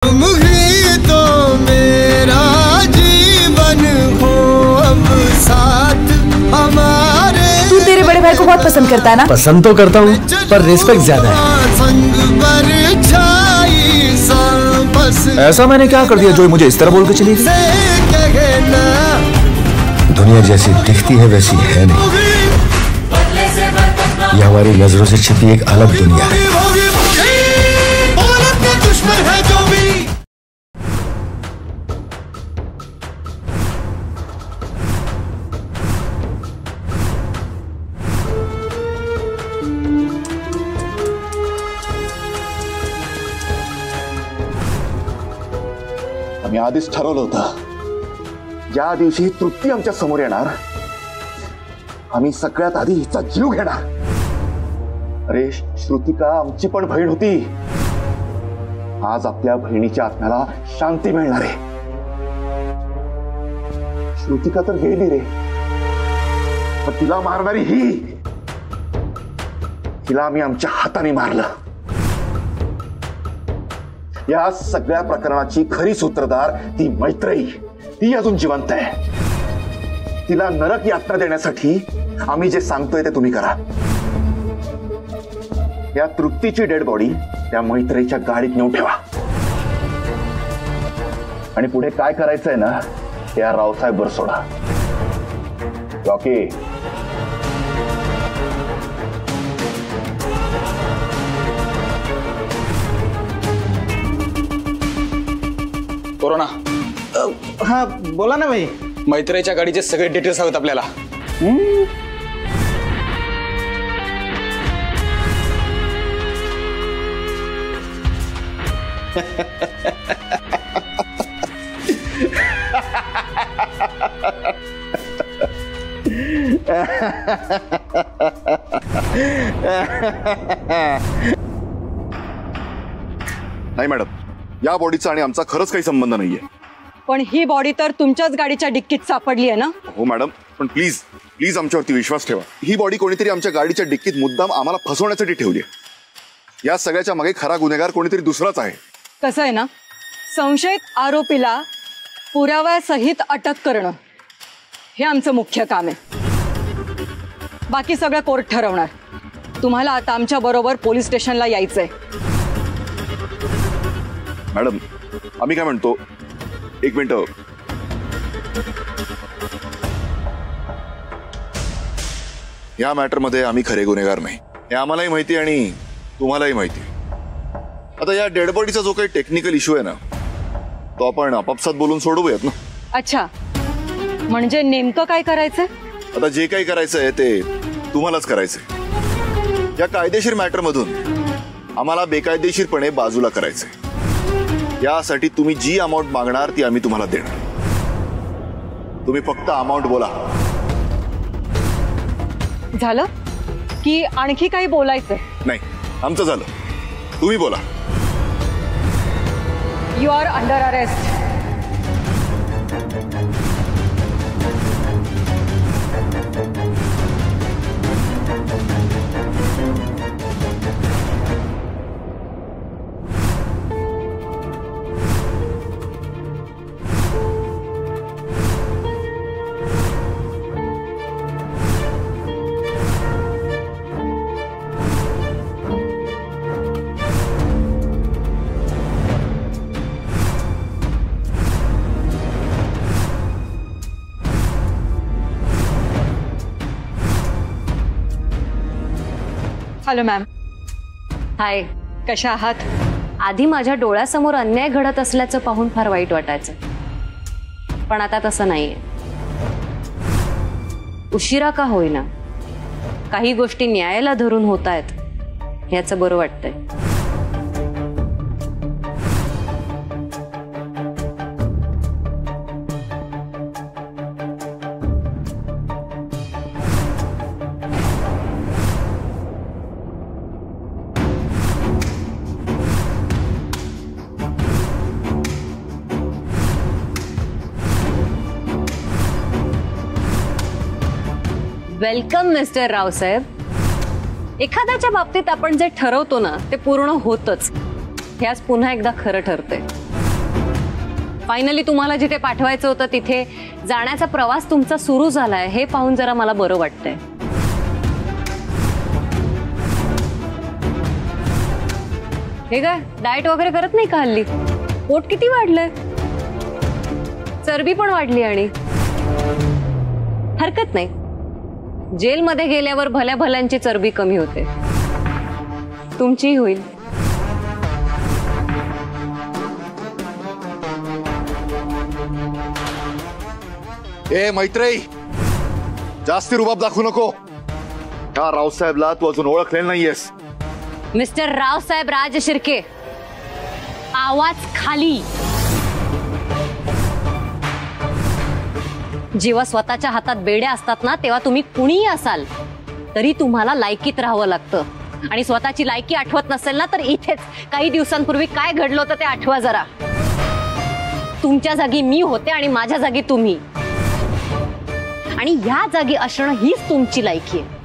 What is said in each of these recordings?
तुम ही तो मेरा जीवन हो अब साथ हमारे। तू तेरे बड़े भाई को बहुत पसंद करता है ना? पसंद तो करता हूँ पर रिस्पेक्ट ज्यादा है। संग ऐसा मैंने क्या कर दिया जो मुझे इस तरह बोल के चली गई? दुनिया जैसी दिखती है वैसी है नहीं, ये हमारी नजरों से छिपी एक अलग दुनिया है। आम्ही आधीच ठरवलं होतं, ज्या दिवशी तृप्ती आमच्या समोर येणार आम्ही सगळ्यात आधी हिचा जीव घेणार। अरे श्रुतिका आमची पण बहीण होती, आज आपल्या बहिणीच्या आत्म्याला शांती मिळणार आहे। श्रुतिका तर गेली रे, पण तिला मारणारी ही, तिला आम्ही आमच्या हाताने मारलं। या सगळ्या प्रकरणाची खरी सूत्रधार ती मैत्रेयी, ती अजून जिवंत आहे। तिला नरक यातना देण्यासाठी आम्ही जे सांगतोय ते तुम्ही करा। या तृप्तीची डेड बॉडी त्या मैत्रेयीच्या गाडीत नेऊन ठेवा आणि पुढे काय करायचंय ना त्या रावसाहेब वर सोडा। Rocky corona. हा बोला ना भाई। मैत्रेयीच्या गाडीचे सगळे डिटेल्स हवेत आपल्याला। नाही मॅडम, या बॉडीचा आणि आमचा खरंच काही संबंध नाहीये। पण ही बॉडी तर तुमच्याच गाडीच्या डिक्कीत सापडली आहे ना? हो मॅडम, पण प्लीज प्लीज आमच्यावरती विश्वास ठेवा। ही बॉडी कोणीतरी आमच्या गाडीच्या डिक्कीत मुद्दाम आम्हाला फसवण्यासाठी ठेवली आहे। या सगळ्याच्या मागे खरा गुन्हेगार कोणीतरी दुसराच आहे। कसं आहे ना, संशयित आरोपीला पुराव्यासहित अटक करणं हे आमचं मुख्य काम आहे। बाकी सगळं कोर्ट ठरवणार। तुम्हाला आता आमच्या बरोबर पोलीस स्टेशनला यायचंय। मॅडम आम्ही काय म्हणतो, एक मिनिट, या मॅटर मध्ये आम्ही खरे गुन्हेगार नाही हे आम्हालाही माहिती आणि तुम्हालाही माहिती। आता या डेड बॉडीचा जो काही टेक्निकल इश्यू आहे ना तो आपण आपापसात बोलून सोडवूयात ना। अच्छा, म्हणजे नेमकं काय करायचंय? आता जे काही करायचं आहे ते तुम्हालाच करायचंय। या कायदेशीर मॅटर मधून आम्हाला बेकायदेशीरपणे बाजूला करायचंय। यासाठी तुम्ही जी अमाउंट मागणार ती आम्ही तुम्हाला देणार। तुम्ही फक्त अमाउंट बोला। झालं की आणखी काही बोलायचंय? नाही, आमचं झालं, तुम्ही बोला। You are under arrest. Hello ma'am. Hi, कशा आहात? आधी माझ्या डोळ्यासमोर अन्याय घडत असल्याचं पाहून फार वाईट वाटायचं, पण आता तसं नाहीये। उशिरा का होईना काही गोष्टी न्यायाला धरून होत आहेत याचं बरं वाटतंय। Welcome mister Raosaheb. एखाद्याच्या बाबतीत आपण जे ठरवतो ना ते पूर्ण होतच, हे आज पुन्हा एकदा खरं ठरतंय। फायनली तुम्हाला जिथे पाठवायचं होतं तिथे जाण्याचा प्रवास तुमचा सुरू झालाय हे पाहून जरा मला बरं वाटतंय. हे काय डाएट वगैरे करत नाही का हल्ली? पोट किती वाढलंय, चरबी पण वाढली. आणि हरकत नाही, जेलमध्ये गेल्यावर भल्या भल्यांची चरबी कमी होते, तुमचीही होईल. ए मैत्रेयी, जास्ती रुबाब दाखवू नको. या रावसाहेबला तू अजून ओळखलेलं नाहीयेस. मिस्टर रावसाहेब राज शिर्के, आवाज खाली. जेव्हा स्वतःच्या हातात बेड्या असतात ना तेव्हा तुम्ही कुणीही असाल तरी तुम्हाला लायकीत राहावं लागतं. आणि स्वतःची लायकी आठवत नसेल ना तर इथेच काही दिवसांपूर्वी काय घडलं होतं ते आठवा जरा. तुमच्या जागी मी होते आणि माझ्या जागी तुम्ही, आणि ह्या जागी असणं हीच तुमची लायकी आहे.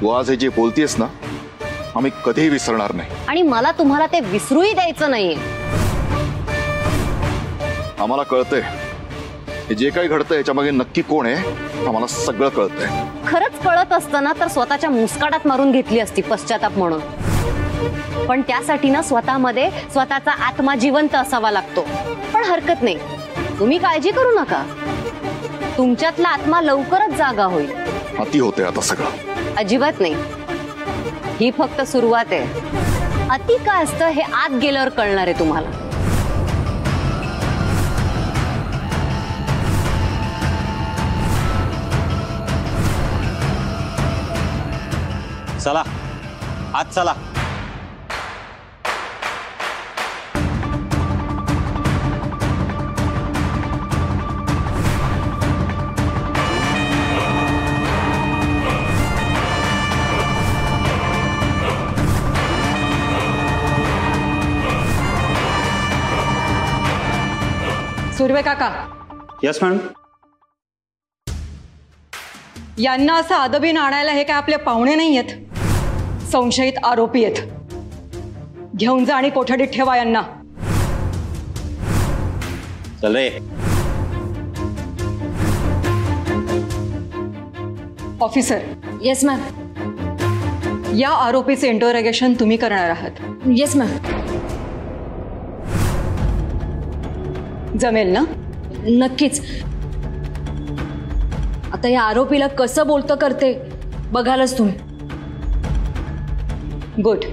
तू आज हे जे बोलतेस ना आम्ही कधीही विसरणार नाही. आणि मला तुम्हाला ते विसरूही द्यायचं नाहीये. आम्हाला कळतंय हे जे काही घडतंय याच्यामागे नक्की कोण आहे, आम्हाला सगळं कळतंय. खरंच कळत असतं ना तर स्वतःच्या मुस्काटात मारून घेतली असती पश्चाताप म्हणून. पण त्यासाठी ना स्वतःमध्ये स्वतःचा आत्मा जिवंत असावा लागतो. पण हरकत नाही, तुम्ही काळजी करू नका, तुमच्यातला आत्मा लवकरच जागा होईल. अति होते आता सगळं. अजिबात नाही, ही फक्त सुरुवात आहे. अति काय असतं हे आत गेल्यावर कळणार आहे तुम्हाला. चला आज चला. सुर्वे काका, यस मॅडम. यांना असं अदबीन आणायला हे काय आपले पाहुणे नाही आहेत, संशयित आरोपी आहेत. घेऊन जा आणि कोठडीत ठेवा यांना. चल रे. ऑफिसर. Yes ma'am. या आरोपीचे इंटरोगेशन तुम्ही करणार आहात. Yes ma'am. जमेल ना? नक्कीच. आता या आरोपीला कसं बोलतं करते बघालच तुम्ही. गुड.